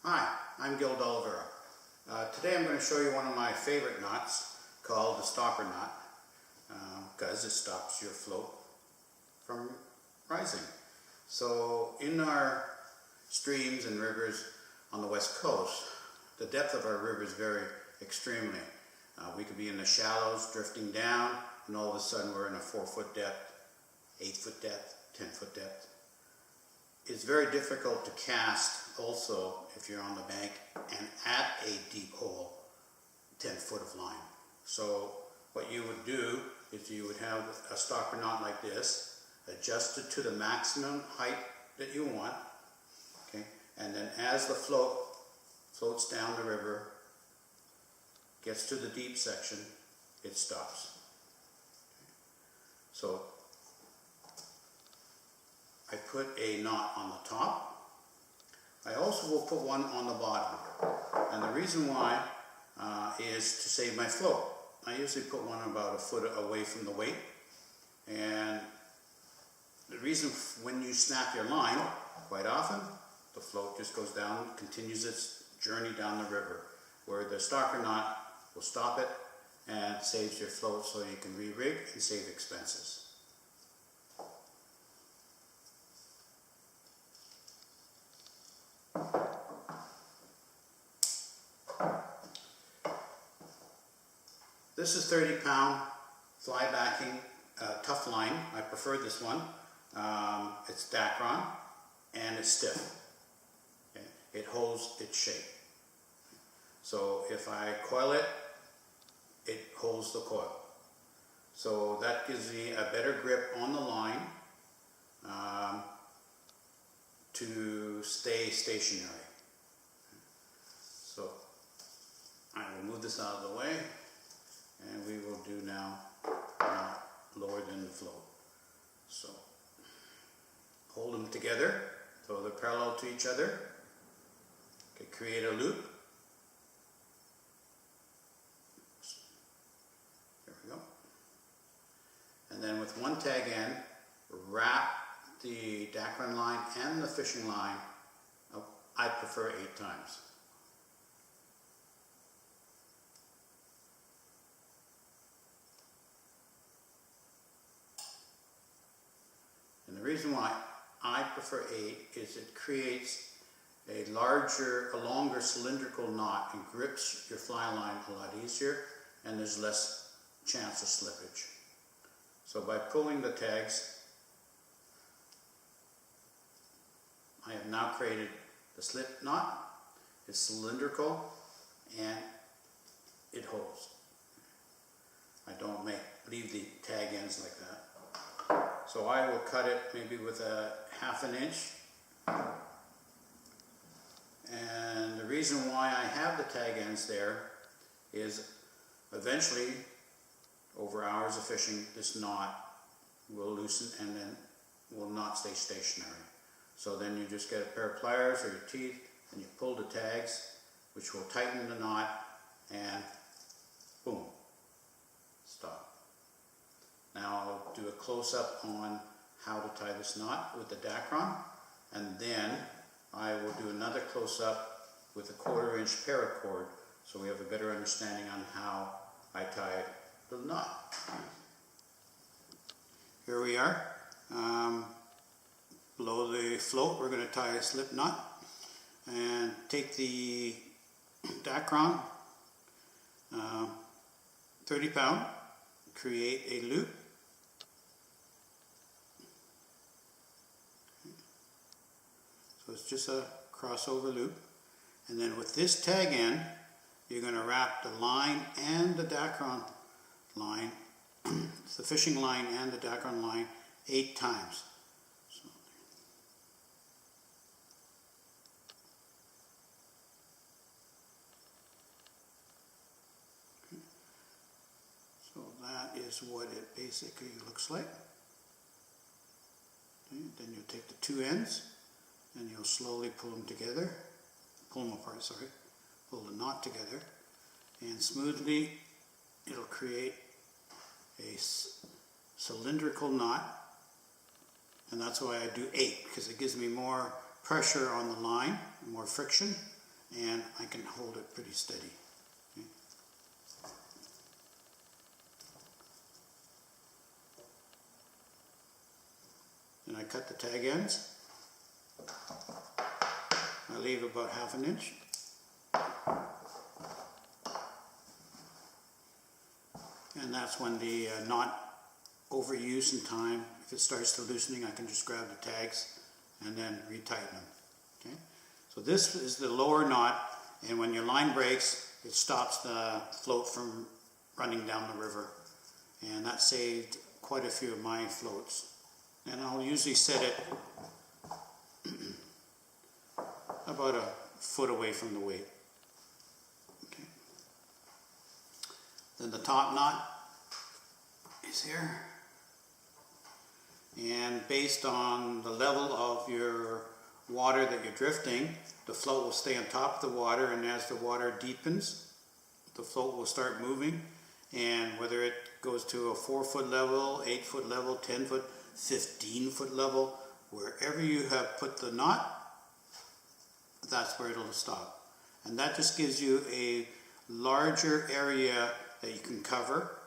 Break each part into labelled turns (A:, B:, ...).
A: Hi, I'm Gil D'Oliveira. Today I'm going to show you one of my favorite knots called the stopper knot because it stops your float from rising. So in our streams and rivers on the west coast, the depth of our rivers vary extremely. We could be in the shallows drifting down and all of a sudden we're in a 4-foot depth, 8-foot depth, 10-foot depth. It's very difficult to cast also if you're on the bank and at a deep hole, 10 foot of line. So what you would do is you would have a stopper knot like this, adjusted to the maximum height that you want, okay? And then as the float floats down the river, gets to the deep section, it stops. So I put a knot on the top. I also will put one on the bottom. And the reason why is to save my float. I usually put one about a foot away from the weight. And the reason when you snap your line, quite often, the float just goes down, continues its journey down the river, where the stopper knot will stop it and saves your float so you can re-rig and save expenses. This is 30-pound fly backing tough line. I prefer this one. It's Dacron and it's stiff. Okay? It holds its shape. So if I coil it, it holds the coil. So that gives me a better grip on the line to stay stationary. So I will move this out of the way. And we will do now lower than the float. So hold them together so they're parallel to each other. Okay, create a loop. There we go. And then with one tag end, wrap the Dacron line and the fishing line. I prefer 8 times. And the reason why I prefer 8 is it creates a longer cylindrical knot and grips your fly line a lot easier, and there's less chance of slippage. So by pulling the tags, I have now created the slip knot. It's cylindrical and it holds. I don't leave the tag ends like that. So I will cut it maybe with a 1/2 inch. And the reason why I have the tag ends there is eventually, over hours of fishing, this knot will loosen and then will not stay stationary. So then you just get a pair of pliers or your teeth and you pull the tags, which will tighten the knot, and boom, stop. Now I'll do a close-up on how to tie this knot with the Dacron, and then I will do another close-up with a 1/4 inch paracord so we have a better understanding on how I tie the knot. Here we are. Below the float we're going to tie a slip knot and take the Dacron, 30-pound, create a loop. So it's just a crossover loop. And then with this tag end, you're going to wrap the line and the Dacron line, the fishing line and the Dacron line 8 times. So that is what it basically looks like. Okay, then you take the 2 ends and you'll slowly pull them together, pull them apart, sorry, pull the knot together, and smoothly it'll create a cylindrical knot. And that's why I do 8, because it gives me more pressure on the line, more friction, and I can hold it pretty steady. Okay. Then I cut the tag ends. I leave about 1/2 inch. And that's when the knot overuse in time, if it starts to loosening, I can just grab the tags and then retighten them. Okay? So this is the lower knot, and when your line breaks, it stops the float from running down the river. And that saved quite a few of my floats. And I'll usually set it about 1 foot away from the weight. Okay. Then the top knot is here. And based on the level of your water that you're drifting, the float will stay on top of the water, and as the water deepens, the float will start moving. And whether it goes to a 4-foot level, 8-foot level, 10-foot, 15-foot level, wherever you have put the knot, that's where it'll stop. And that just gives you a larger area that you can cover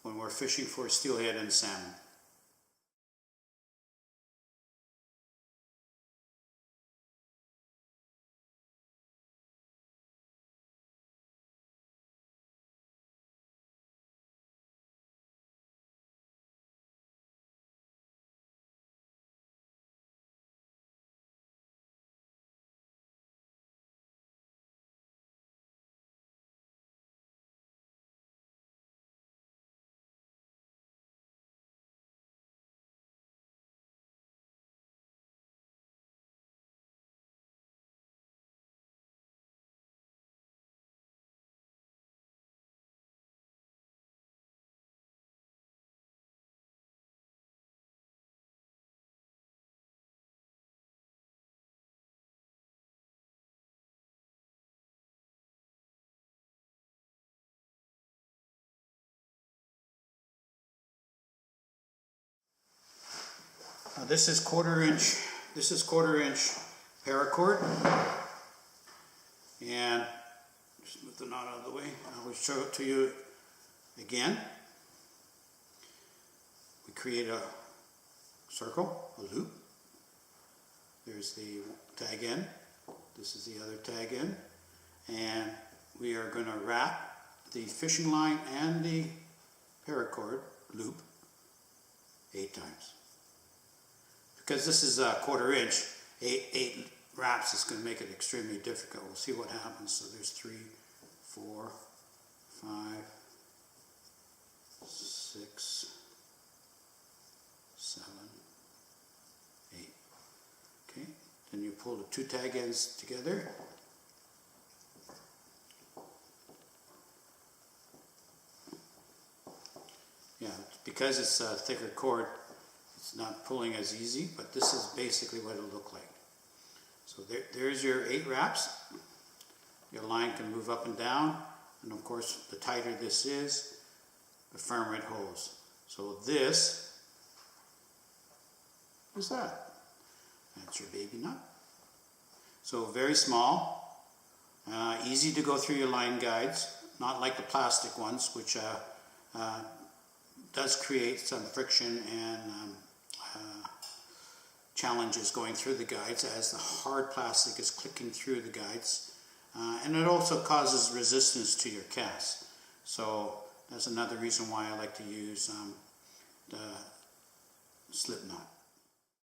A: when we're fishing for steelhead and salmon. Now this is quarter inch paracord, and just move the knot out of the way. I will show it to you again. We create a circle, a loop. There's the tag end. This is the other tag end, and we are going to wrap the fishing line and the paracord loop 8 times. Because this is a quarter inch, 8 wraps is going to make it extremely difficult. We'll see what happens. So there's 3, 4, 5, 6, 7, 8. Okay, then you pull the 2 tag ends together. Yeah, because it's a thicker cord, it's not pulling as easy, but this is basically what it'll look like. So there's your 8 wraps. Your line can move up and down, and of course the tighter this is, the firmer it holds. So this is that. That's your baby nut. So very small, easy to go through your line guides, not like the plastic ones, which does create some friction and challenges going through the guides as the hard plastic is clicking through the guides, and it also causes resistance to your cast. So that's another reason why I like to use the slip knot.